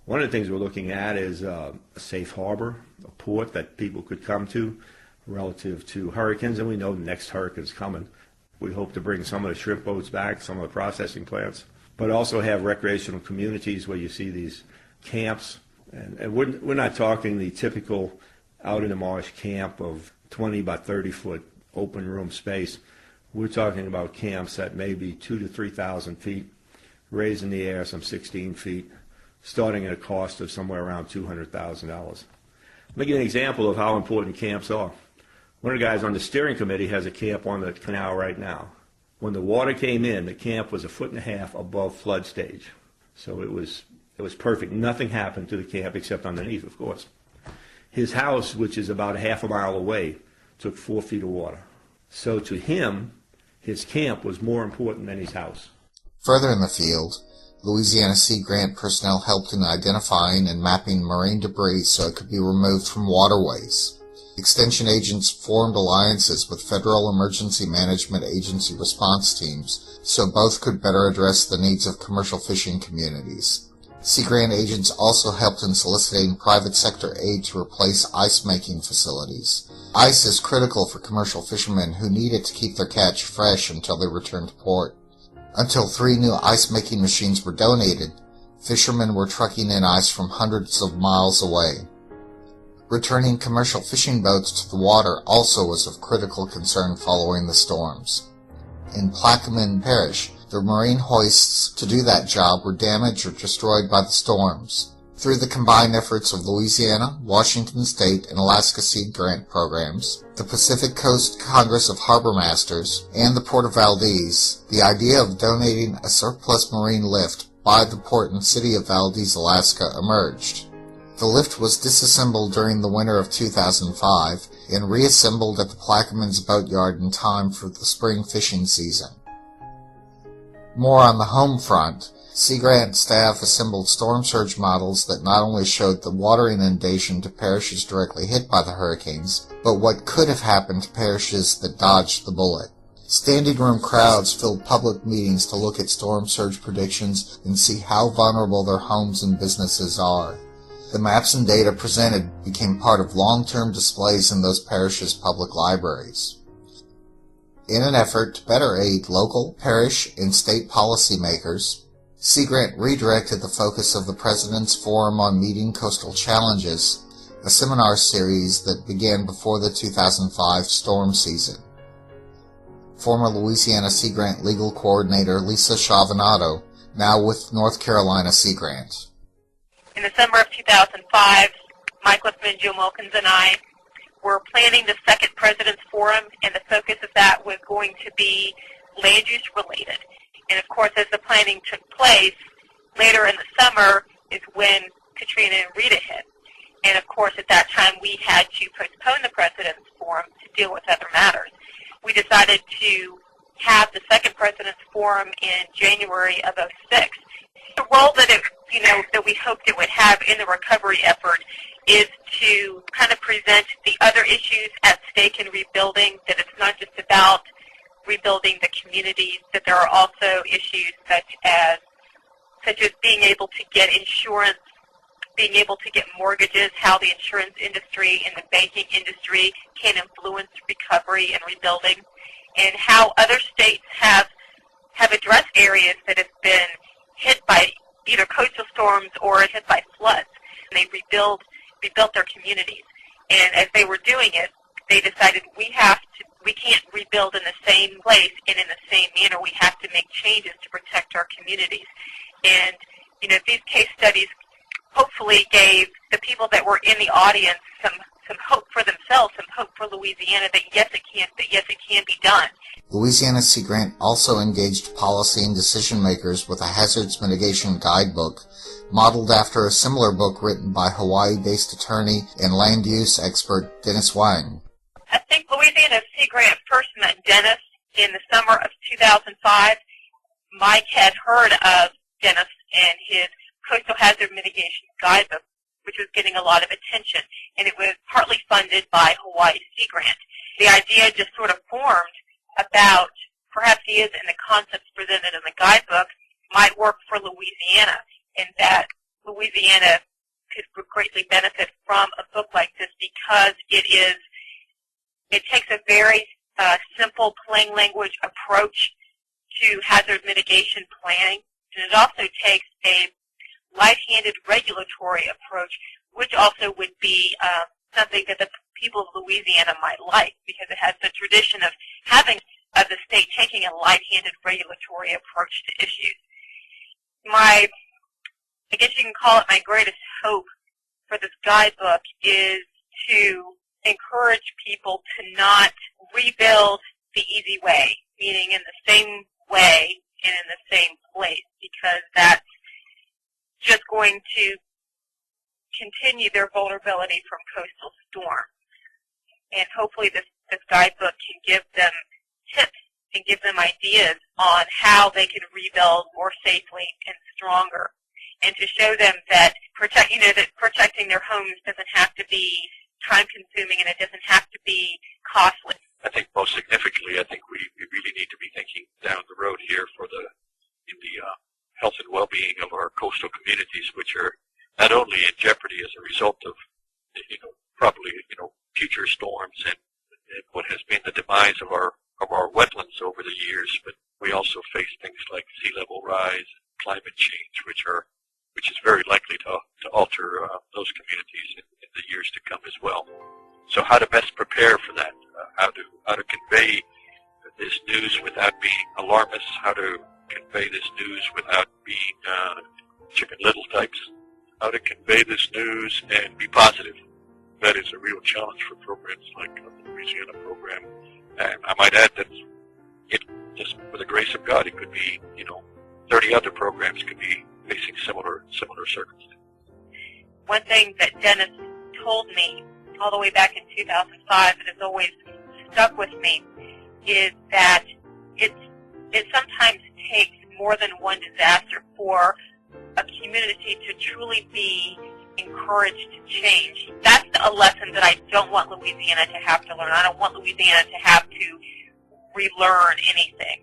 One of the things we're looking at is a safe harbor, a port that people could come to relative to hurricanes, and we know the next hurricane's coming. We hope to bring some of the shrimp boats back, some of the processing plants, but also have recreational communities where you see these camps. And we're not talking the typical out in the marsh camp of 20 by 30 foot open room space. We're talking about camps that may be 2,000 to 3,000 feet, raised in the air some 16 feet, starting at a cost of somewhere around $200,000. Let me give you an example of how important camps are. One of the guys on the steering committee has a camp on the canal right now. When the water came in, the camp was 1.5 feet above flood stage. So it was perfect. Nothing happened to the camp except underneath, of course. His house, which is about 1/2 mile away, took 4 feet of water. So to him, his camp was more important than his house. Further in the field, Louisiana Sea Grant personnel helped in identifying and mapping marine debris so it could be removed from waterways. Extension agents formed alliances with Federal Emergency Management Agency response teams so both could better address the needs of commercial fishing communities. Sea Grant agents also helped in soliciting private sector aid to replace ice-making facilities. Ice is critical for commercial fishermen who need it to keep their catch fresh until they return to port. Until 3 new ice-making machines were donated, fishermen were trucking in ice from hundreds of miles away. Returning commercial fishing boats to the water also was of critical concern following the storms. In Plaquemine Parish, the marine hoists to do that job were damaged or destroyed by the storms. Through the combined efforts of Louisiana, Washington State, and Alaska Sea Grant programs, the Pacific Coast Congress of Harbor Masters, and the Port of Valdez, the idea of donating a surplus marine lift by the port and city of Valdez, Alaska emerged. The lift was disassembled during the winter of 2005 and reassembled at the Plaquemines boatyard in time for the spring fishing season. More on the home front, Sea Grant staff assembled storm surge models that not only showed the water inundation to parishes directly hit by the hurricanes, but what could have happened to parishes that dodged the bullet. Standing room crowds filled public meetings to look at storm surge predictions and see how vulnerable their homes and businesses are. The maps and data presented became part of long-term displays in those parishes' public libraries. In an effort to better aid local, parish, and state policymakers, Sea Grant redirected the focus of the President's Forum on Meeting Coastal Challenges, a seminar series that began before the 2005 storm season. Former Louisiana Sea Grant legal coordinator Lisa Schiavinato, now with North Carolina Sea Grant. In the summer of 2005, Mike Lippman, Joe Mulkins, and I were planning the second President's Forum, and the focus of that was going to be land use related. And of course, as the planning took place, later in the summer is when Katrina and Rita hit. And of course, at that time, we had to postpone the President's Forum to deal with other matters. We decided to have the second President's Forum in January of '06. The role that that we hoped it would have in the recovery effort is to kind of present the other issues at stake in rebuilding, that it's not just about rebuilding the communities, that there are also issues such as being able to get insurance, being able to get mortgages, how the insurance industry and the banking industry can influence recovery and rebuilding, and how other states have addressed areas that have been hit by either coastal storms or hit by floods. And they rebuilt their communities. And as they were doing it, they decided we can't rebuild in the same place and in the same manner. We have to make changes to protect our communities. And, these case studies hopefully gave the people that were in the audience some hope for themselves, some hope for Louisiana that yes, it can be done. Louisiana Sea Grant also engaged policy and decision makers with a hazards mitigation guidebook modeled after a similar book written by Hawaii-based attorney and land use expert Dennis Wang. I think Louisiana Sea Grant first met Dennis in the summer of 2005. Mike had heard of Dennis and his Coastal Hazard Mitigation Guidebook, which was getting a lot of attention, and it was partly funded by Hawaii Sea Grant. The idea just sort of formed about perhaps ideas and the concepts presented in the guidebook might work for Louisiana, and that Louisiana could greatly benefit from a book like this because it takes a very simple, plain language approach to hazard mitigation planning, and it also takes a light-handed regulatory approach, which also would be something that the people of Louisiana might like, because it has the tradition of having the state taking a light-handed regulatory approach to issues. I guess you can call it my greatest hope for this guidebook is to encourage people to not rebuild the easy way, meaning in the same way and in the same place, because that's just going to continue their vulnerability from coastal storms. And hopefully this guidebook can give them tips and give them ideas on how they can rebuild more safely and stronger, and to show them that protecting their homes doesn't have to be time-consuming and it doesn't have to be costly. I think most significantly, I think we really need to be thinking down the road here in the health and well-being of our coastal communities, which are not only in jeopardy as a result of, probably, future storms and what has been the demise of our wetlands over the years, but we also face things like sea level rise, climate change, which is very likely to alter those communities in the years to come as well. So how to best prepare for that? How to convey this news without being alarmist? How to convey this news without being Chicken Little types? How to convey this news and be positive? That is a real challenge for programs like the Louisiana program. And I might add that just with the grace of God, it could be 30 other programs could be facing similar circumstances. One thing that Dennis told me all the way back in 2005 that has always stuck with me is that it sometimes takes more than one disaster for a community to truly be encouraged to change. That's a lesson that I don't want Louisiana to have to learn. I don't want Louisiana to have to relearn anything.